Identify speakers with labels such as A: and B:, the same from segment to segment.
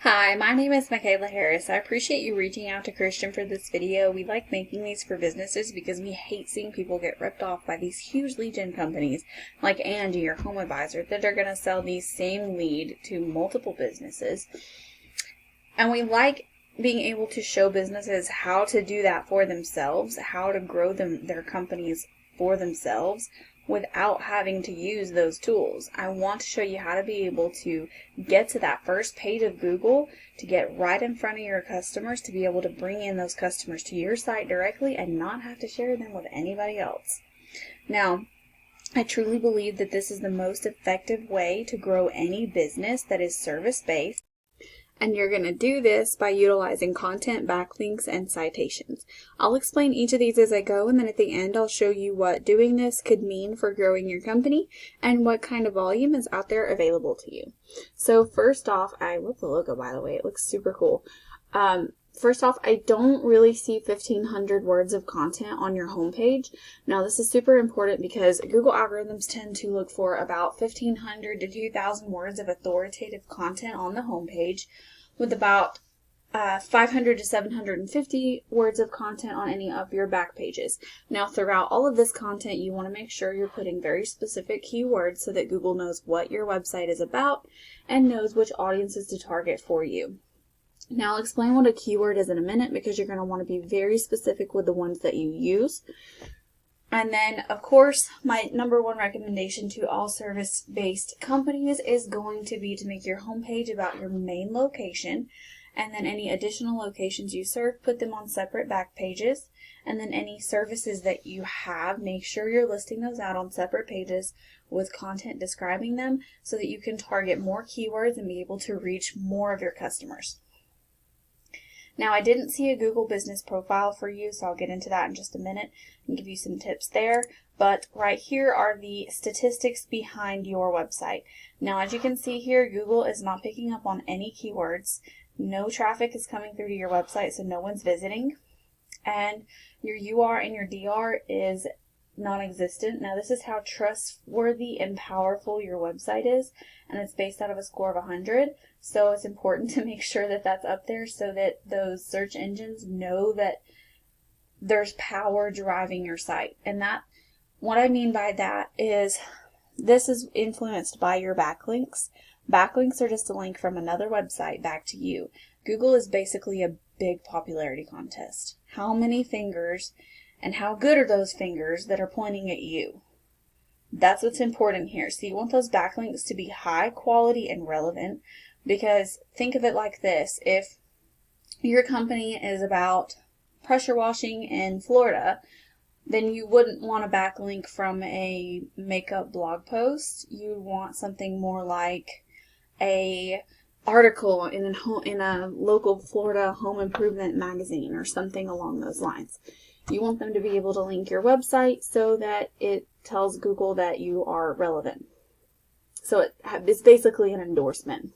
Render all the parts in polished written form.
A: Hi, my name is Michaela Harris. I appreciate you reaching out to Christian for this video. We like making these for businesses because we hate seeing people get ripped off by these huge lead gen companies like Angie or Home Advisor that are going to sell the same lead to multiple businesses. And we like being able to show businesses how to do that for themselves, how to grow their companies for themselves without having to use those tools. I want to show you how to be able to get to that first page of Google, to get right in front of your customers, to be able to bring in those customers to your site directly and not have to share them with anybody else. Now, I truly believe that this is the most effective way to grow any business that is service-based. And you're going to do this by utilizing content, backlinks, and citations. I'll explain each of these as I go, and then at the end I'll show you what doing this could mean for growing your company and what kind of volume is out there available to you. So first off, I love the logo, by the way. It looks super cool. First off, I don't really see 1,500 words of content on your homepage. Now, this is super important because Google algorithms tend to look for about 1,500 to 2,000 words of authoritative content on the homepage, with about 500 to 750 words of content on any of your back pages. Now, throughout all of this content, you want to make sure you're putting very specific keywords so that Google knows what your website is about and knows which audiences to target for you. Now, I'll explain what a keyword is in a minute because you're going to want to be very specific with the ones that you use. And then, of course, my number one recommendation to all service-based companies is going to be to make your homepage about your main location, and then any additional locations you serve, put them on separate back pages, and then any services that you have, make sure you're listing those out on separate pages with content describing them so that you can target more keywords and be able to reach more of your customers. Now, I didn't see a Google business profile for you, so I'll get into that in just a minute and give you some tips there. But right here are the statistics behind your website. Now, as you can see here, Google is not picking up on any keywords. No traffic is coming through to your website, so no one's visiting. And your UR and your DR is non-existent. Now, this is how trustworthy and powerful your website is, and it's based out of a score of 100. So it's important to make sure that that's up there so that those search engines know that there's power driving your site. And that, what I mean by that is, this is influenced by your backlinks. Backlinks are just a link from another website back to you. Google is basically a big popularity contest. How many fingers and how good are those fingers that are pointing at you? That's what's important here. So you want those backlinks to be high quality and relevant, because think of it like this. If your company is about pressure washing in Florida, then you wouldn't want a backlink from a makeup blog post. You want something more like a article in a local Florida home improvement magazine or something along those lines. You want them to be able to link your website so that it tells Google that you are relevant. So it's basically an endorsement.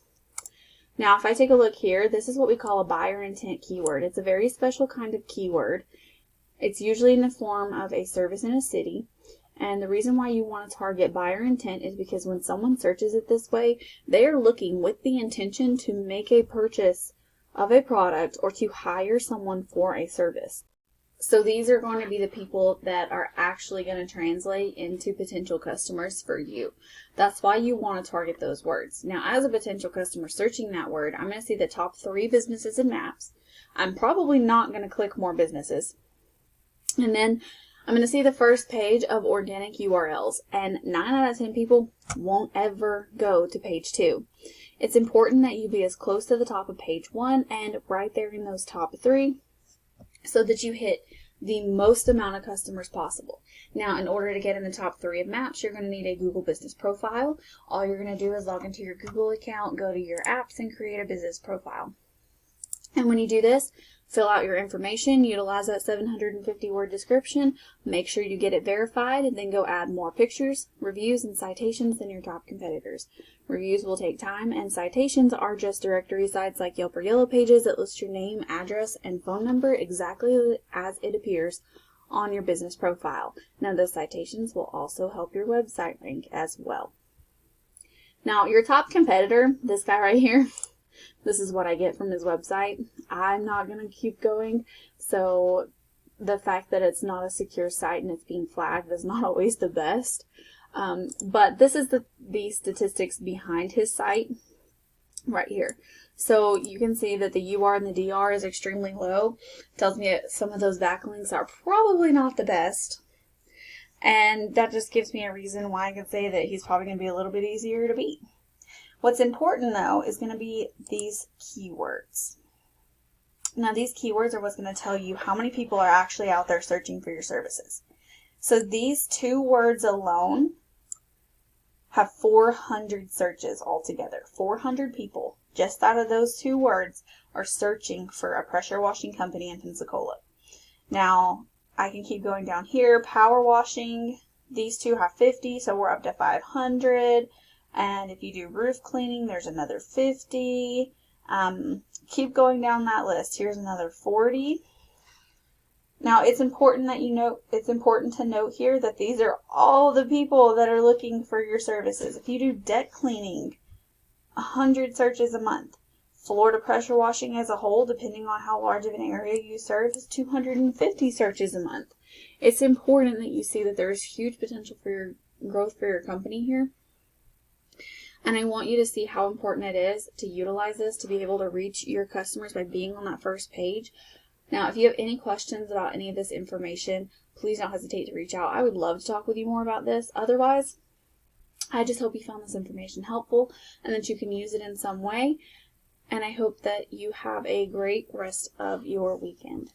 A: Now, if I take a look here, this is what we call a buyer intent keyword. It's a very special kind of keyword. It's usually in the form of a service in a city. And the reason why you want to target buyer intent is because when someone searches it this way, they are looking with the intention to make a purchase of a product or to hire someone for a service. So these are going to be the people that are actually going to translate into potential customers for you. That's why you want to target those words. Now, as a potential customer searching that word, I'm going to see the top 3 businesses in maps. I'm probably not going to click more businesses. And then I'm going to see the first page of organic URLs. And 9 out of 10 people won't ever go to page 2. It's important that you be as close to the top of page 1 and right there in those top 3, so that you hit the most amount of customers possible. Now, in order to get in the top 3 of maps, you're going to need a Google business profile. All you're going to do is log into your Google account, go to your apps, and create a business profile. And when you do this, fill out your information, utilize that 750 word description, make sure you get it verified, and then go add more pictures, reviews, and citations than your top competitors. Reviews will take time, and citations are just directory sites like Yelp or Yellow Pages that list your name, address, and phone number exactly as it appears on your business profile. Now, those citations will also help your website rank as well. Now, your top competitor, this guy right here, this is what I get from his website. I'm not going to keep going. So the fact that it's not a secure site and it's being flagged is not always the best. But this is the statistics behind his site right here. So you can see that the UR and the DR is extremely low. Tells me that some of those backlinks are probably not the best. And that just gives me a reason why I can say that he's probably going to be a little bit easier to beat. What's important though is going to be these keywords. Now these keywords are what's going to tell you how many people are actually out there searching for your services. So these 2 words alone have 400 searches altogether. 400 people just out of those 2 words are searching for a pressure washing company in Pensacola. Now I can keep going down here. Power washing, these 2 have 50, so we're up to 500. And if you do roof cleaning, there's another 50. Keep going down that list. Here's another 40. Now it's important to note here that these are all the people that are looking for your services. If you do deck cleaning, 100 searches a month. Florida pressure washing as a whole, depending on how large of an area you serve, is 250 searches a month. It's important that you see that there is huge potential for your growth for your company here. And I want you to see how important it is to utilize this to be able to reach your customers by being on that first page. Now, if you have any questions about any of this information, please don't hesitate to reach out. I would love to talk with you more about this. Otherwise, I just hope you found this information helpful and that you can use it in some way. And I hope that you have a great rest of your weekend.